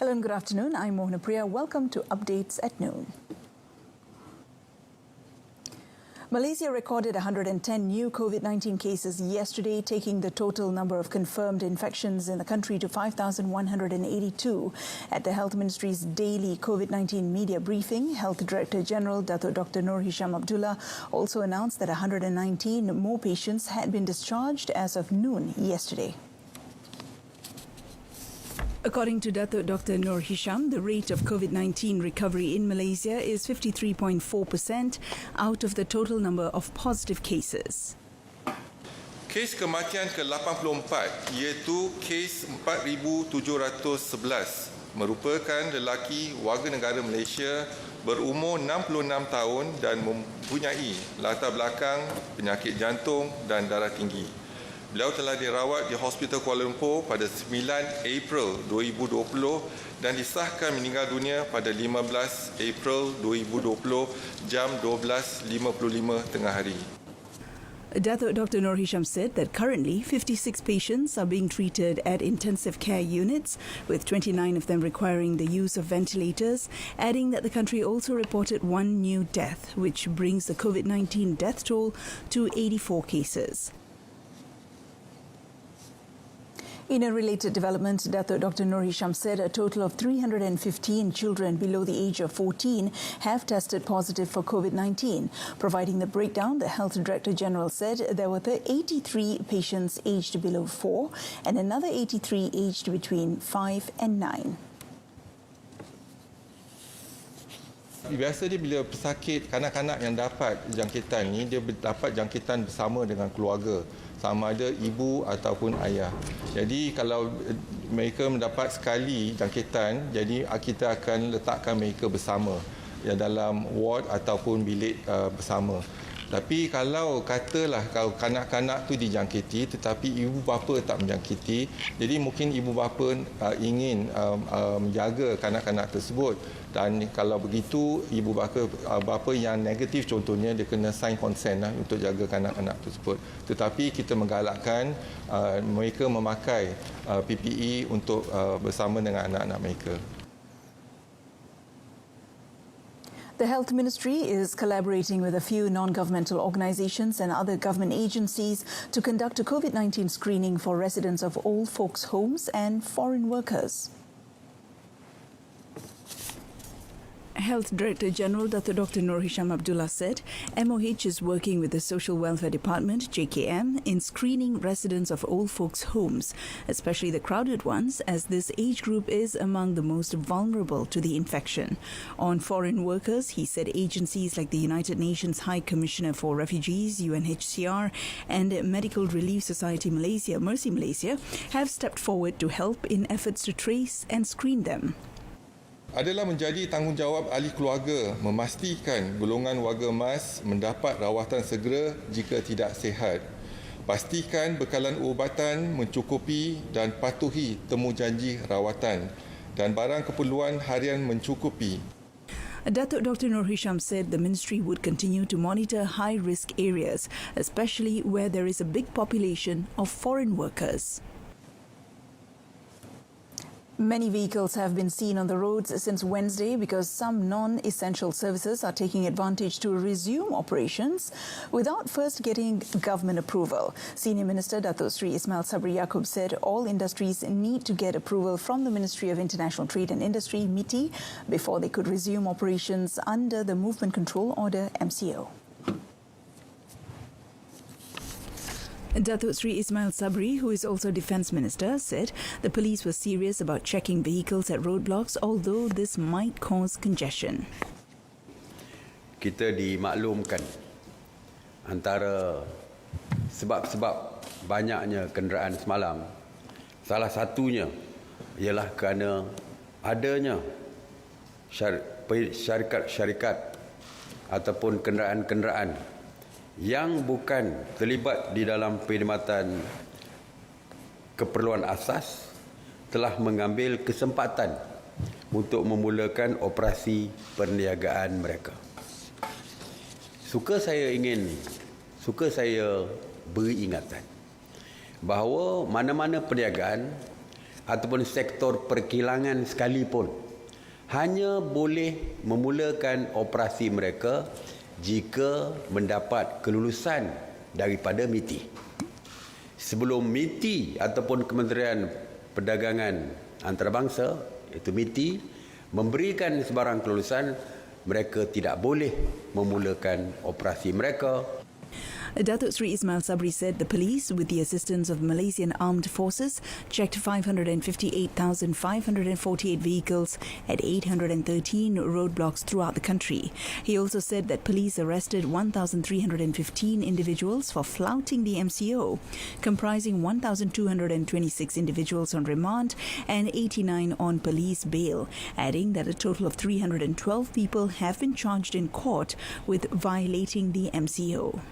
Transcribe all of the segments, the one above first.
Hello and good afternoon. I'm Mohana Priya. Welcome to Updates at Noon. Malaysia recorded 110 new COVID-19 cases yesterday, taking the total number of confirmed infections in the country to 5,182. At the Health Ministry's daily COVID-19 media briefing, Health Director General Dr. Nur Hisham Abdullah also announced that 119 more patients had been discharged as of noon yesterday. According to Dr. Nur Hisham, the rate of COVID-19 recovery in Malaysia is 53.4% out of the total number of positive cases. Kes kematian ke-84 iaitu kes 4,711 merupakan lelaki warga negara Malaysia berumur 66 tahun dan mempunyai latar belakang penyakit jantung dan darah tinggi. Beliau telah dirawat di Hospital Kuala Lumpur pada 9 April 2020 dan disahkan meninggal dunia pada 15 April 2020 jam 12.55 Tengahari. Dr. Nur Hisham said that currently 56 patients are being treated at intensive care units, with 29 of them requiring the use of ventilators, adding that the country also reported one new death, which brings the COVID-19 death toll to 84 cases. In a related development, Dr. Nur Hisham said a total of 315 children below the age of 14 have tested positive for COVID-19. Providing the breakdown, the Health Director General said there were 83 patients aged below 4 and another 83 aged between 5 and 9. Biasa dia bila pesakit, kanak-kanak yang dapat jangkitan ni, dia dapat jangkitan bersama dengan keluarga, sama ada ibu ataupun ayah. Jadi kalau mereka mendapat sekali jangkitan, jadi kita akan letakkan mereka bersama ya, dalam ward ataupun bilik bersama. Tapi kalau katalah kalau kanak-kanak tu dijangkiti tetapi ibu bapa tak menjangkiti, jadi mungkin ibu bapa ingin menjaga kanak-kanak tersebut, dan kalau begitu ibu bapa yang negatif contohnya dia kena sign consent untuk jaga kanak-kanak tersebut. Tetapi kita menggalakkan mereka memakai PPE untuk bersama dengan anak-anak mereka. The Health Ministry is collaborating with a few non-governmental organizations and other government agencies to conduct a COVID-19 screening for residents of old folks' homes and foreign workers. Health Director General Dr. Nur Hisham Abdullah said MOH is working with the Social Welfare Department, JKM, in screening residents of old folks' homes, especially the crowded ones, as this age group is among the most vulnerable to the infection. On foreign workers, he said agencies like the United Nations High Commissioner for Refugees, UNHCR, and Medical Relief Society Malaysia, Mercy Malaysia, have stepped forward to help in efforts to trace and screen them. Adalah menjadi tanggungjawab ahli keluarga memastikan golongan warga emas mendapat rawatan segera jika tidak sihat. Pastikan bekalan ubatan mencukupi dan patuhi temujanji rawatan dan barang keperluan harian mencukupi. Dr. Nur Hisham said the ministry would continue to monitor high-risk areas, especially where there is a big population of foreign workers. Many vehicles have been seen on the roads since Wednesday because some non-essential services are taking advantage to resume operations without first getting government approval. Senior Minister Datuk Sri Ismail Sabri Yaakob said all industries need to get approval from the Ministry of International Trade and Industry, MITI, before they could resume operations under the Movement Control Order, MCO. Datuk Sri Ismail Sabri, who is also Defence Minister, said the police were serious about checking vehicles at roadblocks, although this might cause congestion. Kita dimaklumkan antara sebab-sebab banyaknya kenderaan semalam, salah satunya ialah kerana adanya syarikat-syarikat ataupun kenderaan-kenderaan yang bukan terlibat di dalam perkhidmatan keperluan asas telah mengambil kesempatan untuk memulakan operasi perniagaan mereka. Suka saya beri ingatan bahawa mana-mana perniagaan ataupun sektor perkilangan sekalipun hanya boleh memulakan operasi mereka jika mendapat kelulusan daripada MITI. Sebelum MITI ataupun Kementerian Perdagangan Antarabangsa, iaitu MITI, memberikan sebarang kelulusan, mereka tidak boleh memulakan operasi mereka. Datuk Sri Ismail Sabri said the police, with the assistance of Malaysian Armed Forces, checked 558,548 vehicles at 813 roadblocks throughout the country. He also said that police arrested 1,315 individuals for flouting the MCO, comprising 1,226 individuals on remand and 89 on police bail, adding that a total of 312 people have been charged in court with violating the MCO.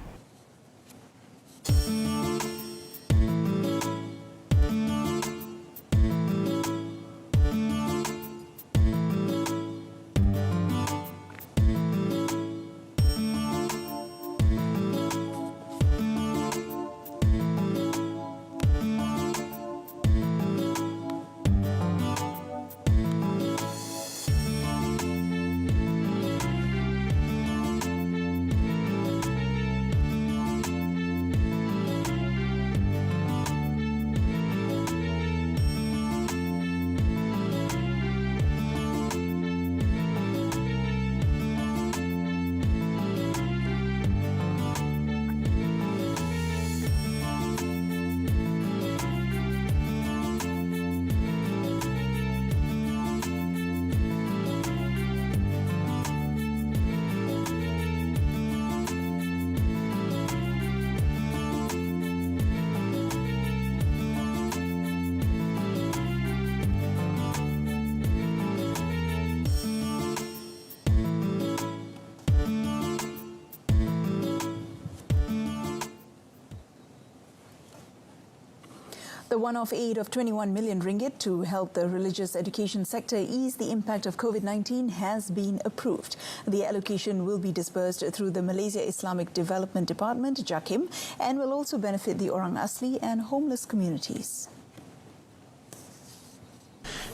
The one-off aid of 21 million ringgit to help the religious education sector ease the impact of COVID-19 has been approved. The allocation will be disbursed through the Malaysia Islamic Development Department, JAKIM, and will also benefit the Orang Asli and homeless communities.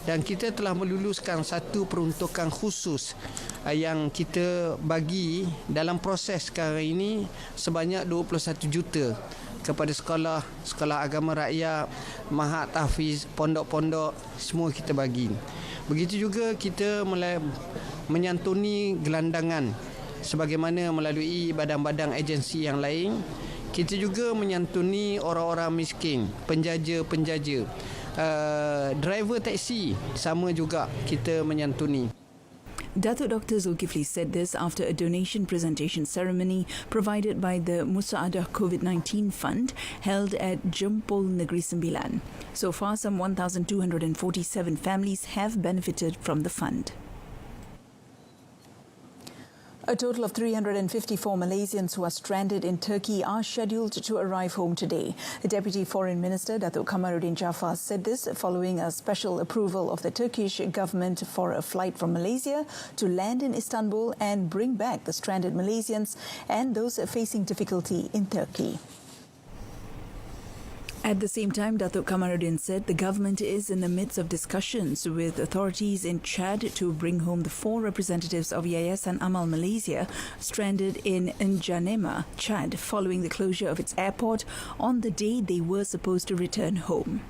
Dan kita telah meluluskan satu peruntukan khusus yang kita bagi dalam proses sekarang ini sebanyak 21 juta kepada sekolah agama rakyat, mahat tahfiz, pondok-pondok, semua kita bagi. Begitu juga kita menyantuni gelandangan sebagaimana melalui badan-badan agensi yang lain. Kita juga menyantuni orang-orang miskin, penjaja-penjaja, driver taksi sama juga kita menyantuni. Datuk Dr. Zulkifli said this after a donation presentation ceremony provided by the Musaadah COVID-19 Fund held at Jempol Negeri Sembilan. So far, some 1,247 families have benefited from the fund. A total of 354 Malaysians who are stranded in Turkey are scheduled to arrive home today. The Deputy Foreign Minister, Datuk Kamaruddin Jaafar, said this following a special approval of the Turkish government for a flight from Malaysia to land in Istanbul and bring back the stranded Malaysians and those facing difficulty in Turkey. At the same time, Datuk Kamaruddin said the government is in the midst of discussions with authorities in Chad to bring home the 4 representatives of Yayasan Amal Malaysia stranded in Jenama, Chad, following the closure of its airport on the day they were supposed to return home.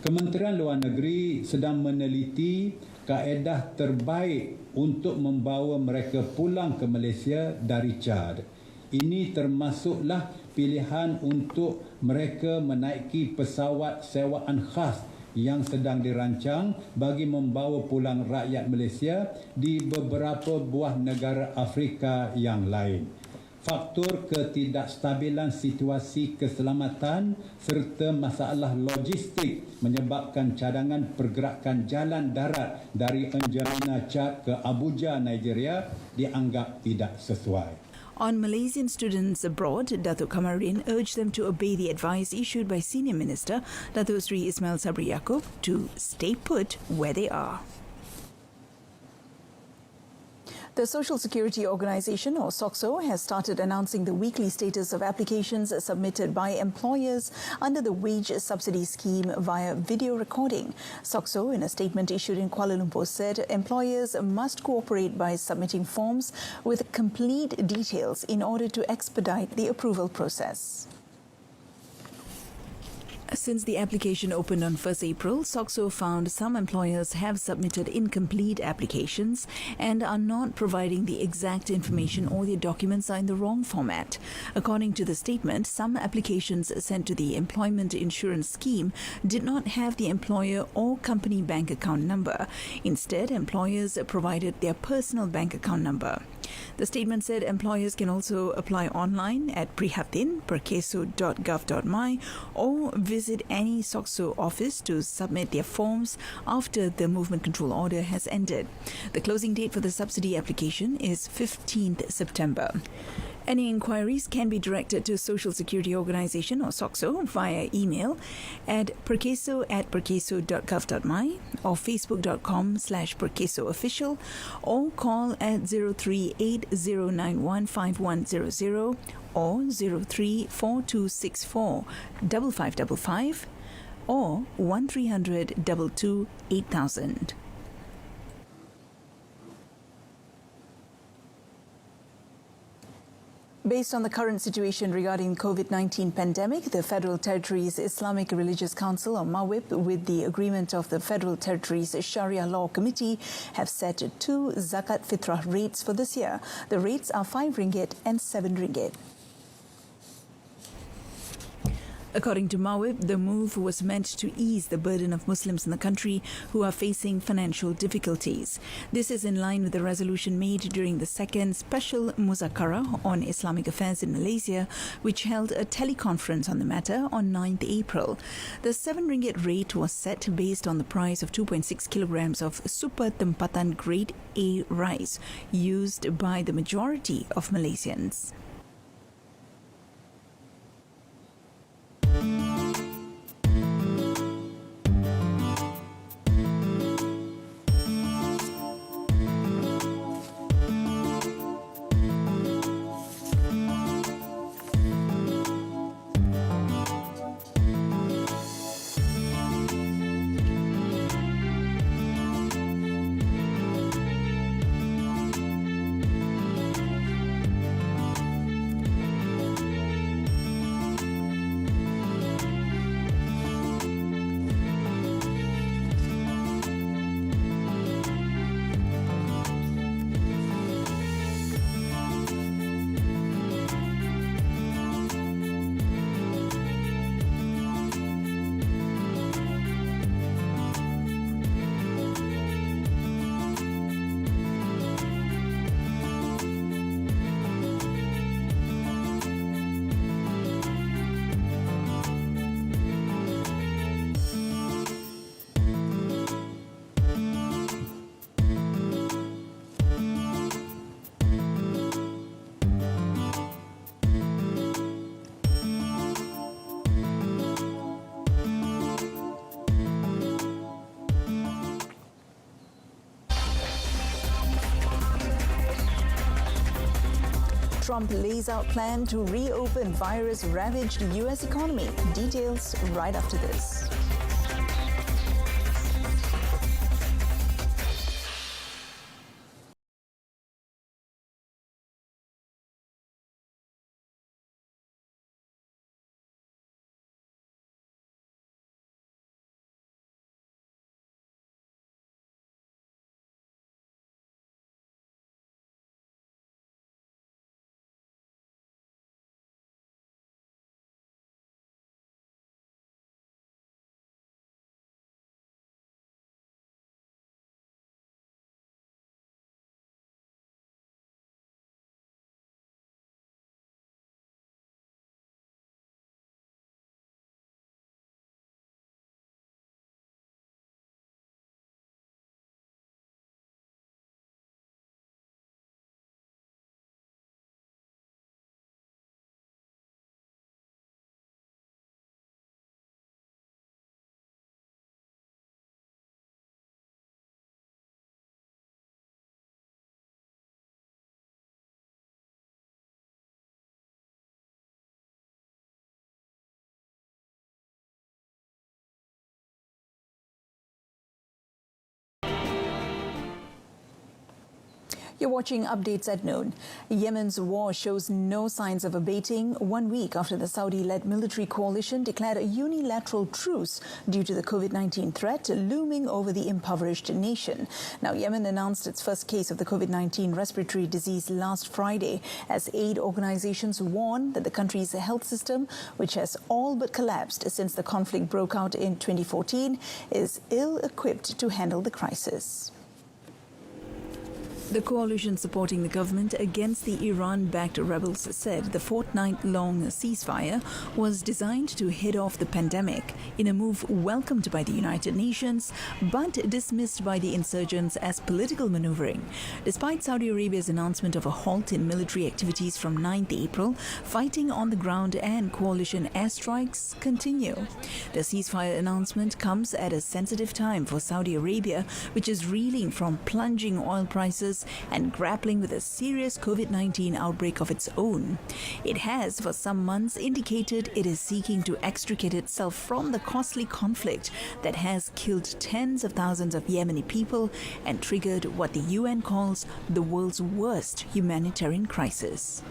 Kementerian Luar Negeri sedang meneliti kaedah terbaik untuk membawa mereka pulang ke Malaysia dari Chad. Ini termasuklah pilihan untuk mereka menaiki pesawat sewaan khas yang sedang dirancang bagi membawa pulang rakyat Malaysia di beberapa buah negara Afrika yang lain. Faktor ketidakstabilan situasi keselamatan serta masalah logistik menyebabkan cadangan pergerakan jalan darat dari N'Djamena, Chad ke Abuja, Nigeria dianggap tidak sesuai. On Malaysian students abroad, Datuk Kamaruddin urged them to obey the advice issued by Senior Minister Datuk Sri Ismail Sabri Yaakob to stay put where they are. The Social Security Organisation, or SOCSO, has started announcing the weekly status of applications submitted by employers under the wage subsidy scheme via video recording. SOCSO, in a statement issued in Kuala Lumpur, said employers must cooperate by submitting forms with complete details in order to expedite the approval process. Since the application opened on 1st April, SOCSO found some employers have submitted incomplete applications and are not providing the exact information, or their documents are in the wrong format. According to the statement, some applications sent to the Employment Insurance Scheme did not have the employer or company bank account number. Instead, employers provided their personal bank account number. The statement said employers can also apply online at prihatin.perkeso.gov.my or visit any SOCSO office to submit their forms after the movement control order has ended. The closing date for the subsidy application is 15th September. Any inquiries can be directed to Social Security Organisation, or SOCSO, via email at perkeso@perkeso.gov.my or facebook.com/perkesoofficial, or call at 0380915100 or 034264 5555 or 1300 22 8000. Based on the current situation regarding COVID-19 pandemic, the Federal Territories Islamic Religious Council, or MAWIP, with the agreement of the Federal Territories Sharia Law Committee, have set two zakat fitrah rates for this year. The rates are RM5 and RM7. According to MAWIP, the move was meant to ease the burden of Muslims in the country who are facing financial difficulties. This is in line with the resolution made during the second special Muzakara on Islamic affairs in Malaysia, which held a teleconference on the matter on 9th April. The RM7 rate was set based on the price of 2.6 kilograms of Super Tempatan Grade A rice used by the majority of Malaysians. Trump lays out plan to reopen virus-ravaged U.S. economy. Details right after this. You're watching Updates at Noon. Yemen's war shows no signs of abating 1 week after the Saudi-led military coalition declared a unilateral truce due to the COVID-19 threat looming over the impoverished nation. Now, Yemen announced its first case of the COVID-19 respiratory disease last Friday as aid organizations warn that the country's health system, which has all but collapsed since the conflict broke out in 2014, is ill-equipped to handle the crisis. The coalition supporting the government against the Iran-backed rebels said the fortnight-long ceasefire was designed to head off the pandemic in a move welcomed by the United Nations but dismissed by the insurgents as political maneuvering. Despite Saudi Arabia's announcement of a halt in military activities from 9th April, fighting on the ground and coalition airstrikes continue. The ceasefire announcement comes at a sensitive time for Saudi Arabia, which is reeling from plunging oil prices and grappling with a serious COVID-19 outbreak of its own. It has, for some months, indicated it is seeking to extricate itself from the costly conflict that has killed tens of thousands of Yemeni people and triggered what the UN calls the world's worst humanitarian crisis.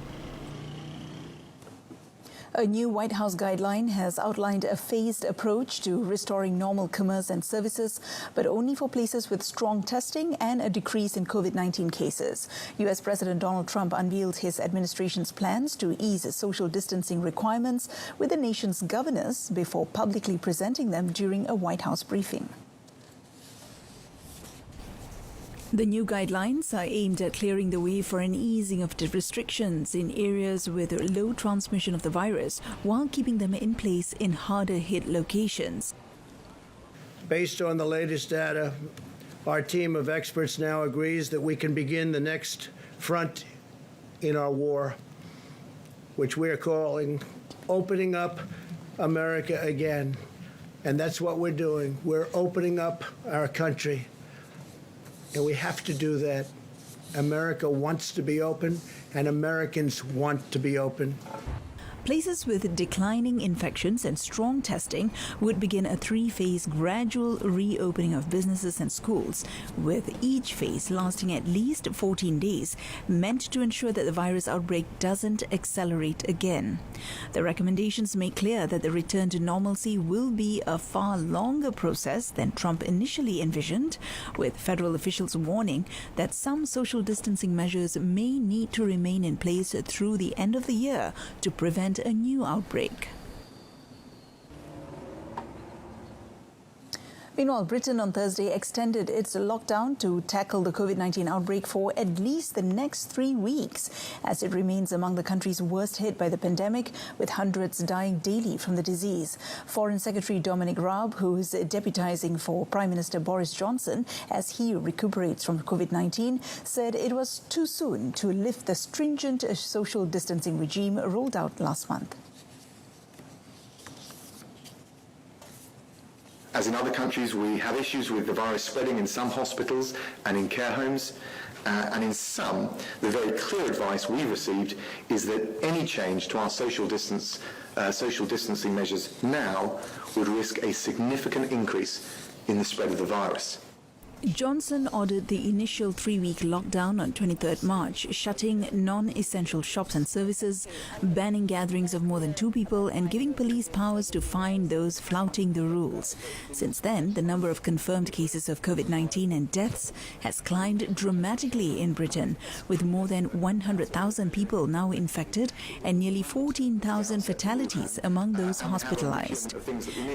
A new White House guideline has outlined a phased approach to restoring normal commerce and services, but only for places with strong testing and a decrease in COVID-19 cases. US President Donald Trump unveiled his administration's plans to ease social distancing requirements with the nation's governors before publicly presenting them during a White House briefing. The new guidelines are aimed at clearing the way for an easing of the restrictions in areas with low transmission of the virus while keeping them in place in harder-hit locations. Based on the latest data, our team of experts now agrees that we can begin the next front in our war, which we are calling opening up America again. And that's what we're doing. We're opening up our country. And we have to do that. America wants to be open, and Americans want to be open. Places with declining infections and strong testing would begin a 3-phase gradual reopening of businesses and schools, with each phase lasting at least 14 days, meant to ensure that the virus outbreak doesn't accelerate again. The recommendations make clear that the return to normalcy will be a far longer process than Trump initially envisioned, with federal officials warning that some social distancing measures may need to remain in place through the end of the year to prevent a new outbreak. Meanwhile, Britain on Thursday extended its lockdown to tackle the COVID-19 outbreak for at least the next 3 weeks, as it remains among the countries worst hit by the pandemic, with hundreds dying daily from the disease. Foreign Secretary Dominic Raab, who is deputising for Prime Minister Boris Johnson as he recuperates from COVID-19, said it was too soon to lift the stringent social distancing regime rolled out last month. As in other countries, we have issues with the virus spreading in some hospitals and in care homes, and in some, the very clear advice we've received is that any change to our social distancing measures now would risk a significant increase in the spread of the virus. Johnson ordered the initial 3-week lockdown on 23rd March, shutting non-essential shops and services, banning gatherings of more than 2 people and giving police powers to fine those flouting the rules. Since then, the number of confirmed cases of COVID-19 and deaths has climbed dramatically in Britain, with more than 100,000 people now infected and nearly 14,000 fatalities among those hospitalized.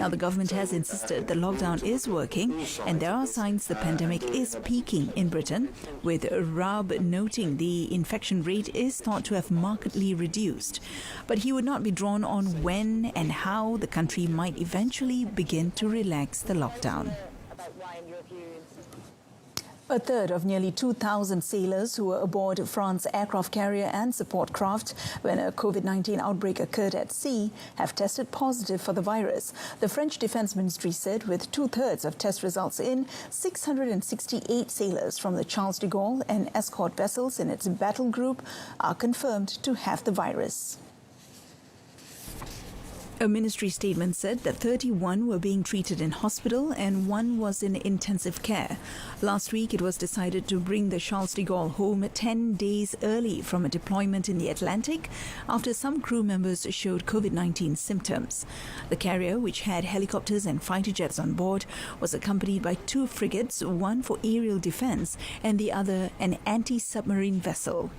Now, the government has insisted the lockdown is working, and there are signs the pandemic is peaking in Britain, with Raab noting the infection rate is thought to have markedly reduced. But he would not be drawn on when and how the country might eventually begin to relax the lockdown. A third of nearly 2,000 sailors who were aboard France's aircraft carrier and support craft when a COVID-19 outbreak occurred at sea have tested positive for the virus. The French Defense Ministry said with 2/3 of test results in, 668 sailors from the Charles de Gaulle and escort vessels in its battle group are confirmed to have the virus. A ministry statement said that 31 were being treated in hospital and 1 was in intensive care. Last week, it was decided to bring the Charles de Gaulle home 10 days early from a deployment in the Atlantic after some crew members showed COVID-19 symptoms. The carrier, which had helicopters and fighter jets on board, was accompanied by 2 frigates, one for aerial defense and the other an anti-submarine vessel.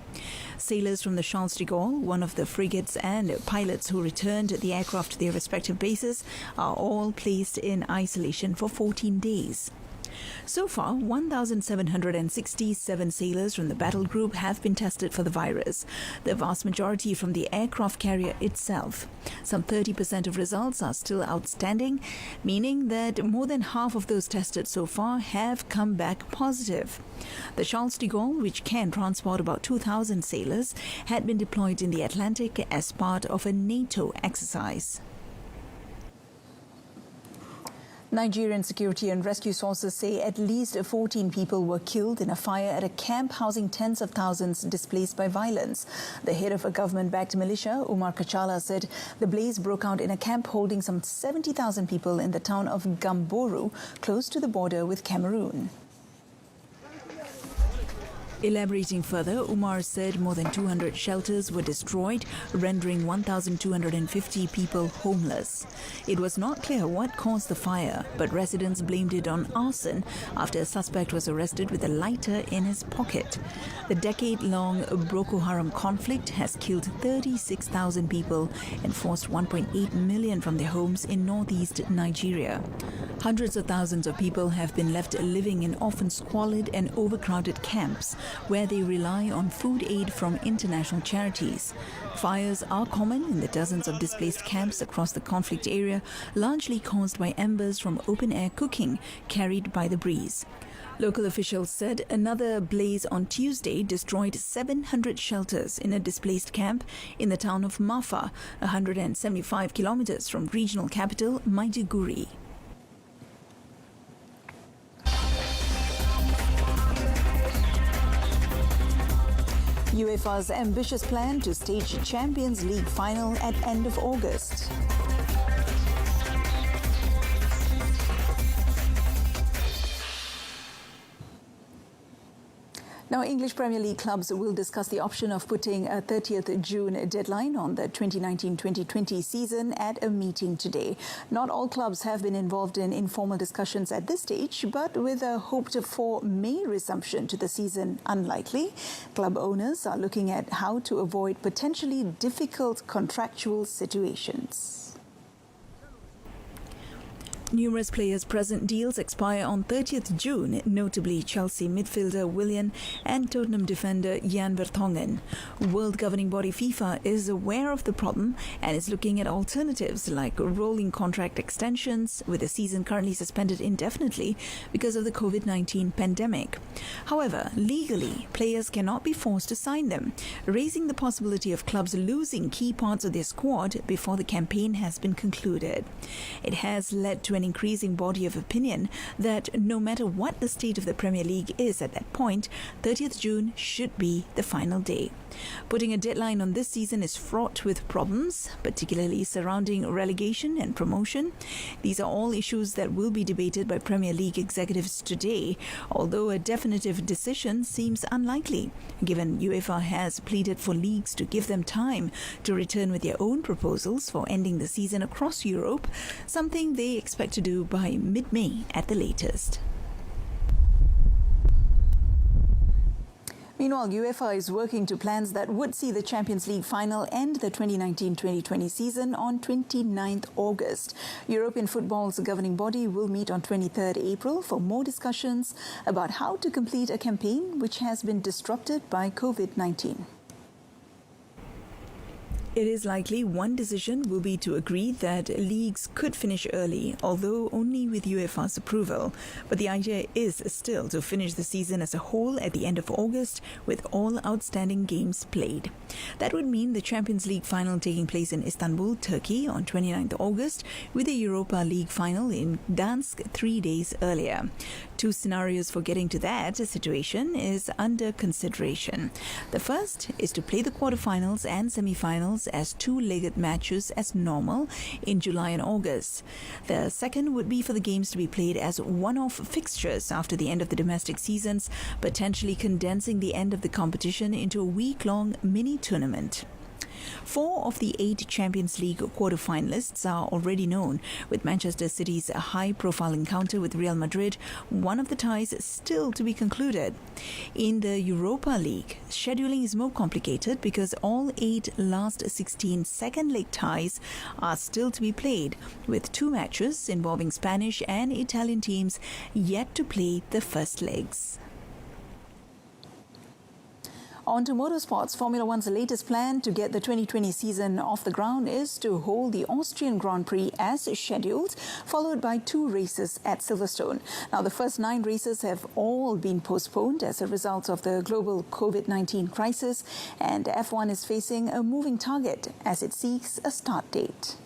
Sailors from the Charles de Gaulle, one of the frigates, and pilots who returned the aircraft to their respective bases are all placed in isolation for 14 days. So far, 1,767 sailors from the battle group have been tested for the virus, the vast majority from the aircraft carrier itself. Some 30% of results are still outstanding, meaning that more than half of those tested so far have come back positive. The Charles de Gaulle, which can transport about 2,000 sailors, had been deployed in the Atlantic as part of a NATO exercise. Nigerian security and rescue sources say at least 14 people were killed in a fire at a camp housing tens of thousands displaced by violence. The head of a government-backed militia, Umar Kachala, said the blaze broke out in a camp holding some 70,000 people in the town of Gamboru, close to the border with Cameroon. Elaborating further, Umar said more than 200 shelters were destroyed, rendering 1,250 people homeless. It was not clear what caused the fire, but residents blamed it on arson after a suspect was arrested with a lighter in his pocket. The decade-long Boko Haram conflict has killed 36,000 people and forced 1.8 million from their homes in northeast Nigeria. Hundreds of thousands of people have been left living in often squalid and overcrowded camps, where they rely on food aid from international charities. Fires are common in the dozens of displaced camps across the conflict area, largely caused by embers from open-air cooking carried by the breeze. Local officials said another blaze on Tuesday destroyed 700 shelters in a displaced camp in the town of Mafa, 175 kilometers from regional capital Maiduguri. UEFA's ambitious plan to stage Champions League final at end of August. Now, English Premier League clubs will discuss the option of putting a 30th June deadline on the 2019-2020 season at a meeting today. Not all clubs have been involved in informal discussions at this stage, but with a hoped-for May resumption to the season unlikely, club owners are looking at how to avoid potentially difficult contractual situations. Numerous players' present deals expire on 30th June, notably Chelsea midfielder Willian and Tottenham defender Jan Vertonghen. World governing body FIFA is aware of the problem and is looking at alternatives like rolling contract extensions, with the season currently suspended indefinitely because of the COVID-19 pandemic. However, legally, players cannot be forced to sign them, raising the possibility of clubs losing key parts of their squad before the campaign has been concluded. It has led to an increasing body of opinion that no matter what the state of the Premier League is at that point, 30th June should be the final day. Putting a deadline on this season is fraught with problems, particularly surrounding relegation and promotion. These are all issues that will be debated by Premier League executives today, although a definitive decision seems unlikely, given UEFA has pleaded for leagues to give them time to return with their own proposals for ending the season across Europe, something they expect to do by mid-May at the latest. Meanwhile, UEFA is working to plans that would see the Champions League final end the 2019-2020 season on 29th August. European football's governing body will meet on 23rd April for more discussions about how to complete a campaign which has been disrupted by COVID-19. It is likely one decision will be to agree that leagues could finish early, although only with UEFA's approval. But the idea is still to finish the season as a whole at the end of August, with all outstanding games played. That would mean the Champions League final taking place in Istanbul, Turkey on 29th August, with the Europa League final in Gdansk 3 days earlier. 2 scenarios for getting to that situation is under consideration. The first is to play the quarterfinals and semi-finals as two-legged matches as normal in July and August. The second would be for the games to be played as one-off fixtures after the end of the domestic seasons, potentially condensing the end of the competition into a week-long mini-tournament. 4 of the 8 Champions League quarter-finalists are already known, with Manchester City's high-profile encounter with Real Madrid one of the ties still to be concluded. In the Europa League, scheduling is more complicated because all 8 last 16 second-leg ties are still to be played, with 2 matches involving Spanish and Italian teams yet to play the first legs. On to motorsports. Formula One's latest plan to get the 2020 season off the ground is to hold the Austrian Grand Prix as scheduled, followed by 2 races at Silverstone. Now, the first 9 races have all been postponed as a result of the global COVID-19 crisis, and F1 is facing a moving target as it seeks a start date.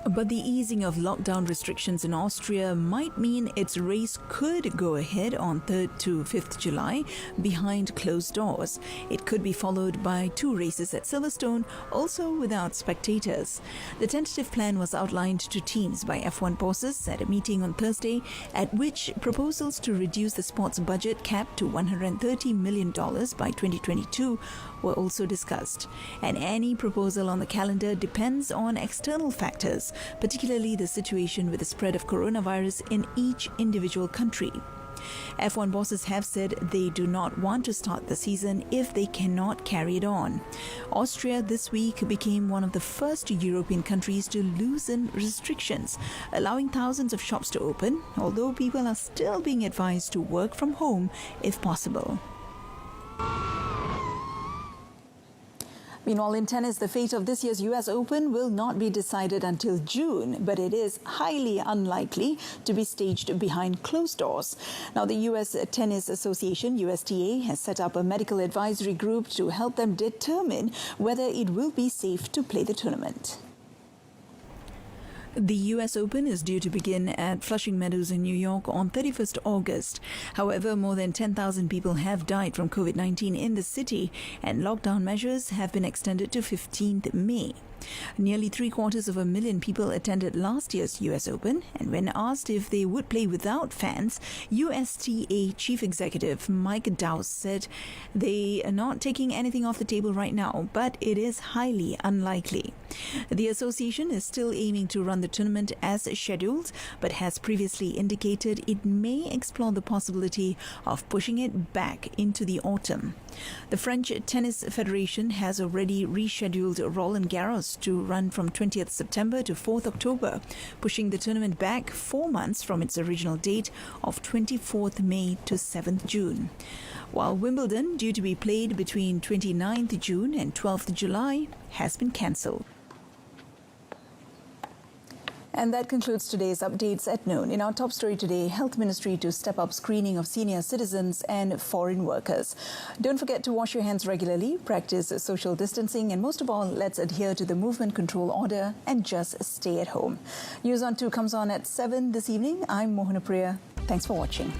But the easing of lockdown restrictions in Austria might mean its race could go ahead on 3rd to 5th July behind closed doors. It could be followed by 2 races at Silverstone, also without spectators. The tentative plan was outlined to teams by F1 bosses at a meeting on Thursday, at which proposals to reduce the sport's budget cap to $130 million by 2022 were also discussed. And any proposal on the calendar depends on external factors, particularly the situation with the spread of coronavirus in each individual country. F1 bosses have said they do not want to start the season if they cannot carry it on. Austria this week became one of the first European countries to loosen restrictions, allowing thousands of shops to open, although people are still being advised to work from home if possible. Meanwhile, in tennis, the fate of this year's US Open will not be decided until June, but it is highly unlikely to be staged behind closed doors. Now, the US Tennis Association, USTA, has set up a medical advisory group to help them determine whether it will be safe to play the tournament. The US Open is due to begin at Flushing Meadows in New York on 31st August. However, more than 10,000 people have died from COVID-19 in the city, and lockdown measures have been extended to 15th May. Nearly 750,000 people attended last year's US Open, and when asked if they would play without fans, USTA Chief Executive Mike Dowse said they are not taking anything off the table right now, but it is highly unlikely. The association is still aiming to run the tournament as scheduled, but has previously indicated it may explore the possibility of pushing it back into the autumn. The French Tennis Federation has already rescheduled Roland Garros to run from 20th September to 4th October, pushing the tournament back 4 months from its original date of 24th May to 7th June. While Wimbledon, due to be played between 29th June and 12th July, has been cancelled. And that concludes today's updates at noon. In our top story today, Health Ministry to step up screening of senior citizens and foreign workers. Don't forget to wash your hands regularly, practice social distancing, and most of all, let's adhere to the movement control order and just stay at home. News on 2 comes on at 7 this evening. I'm Mohana Priya. Thanks for watching.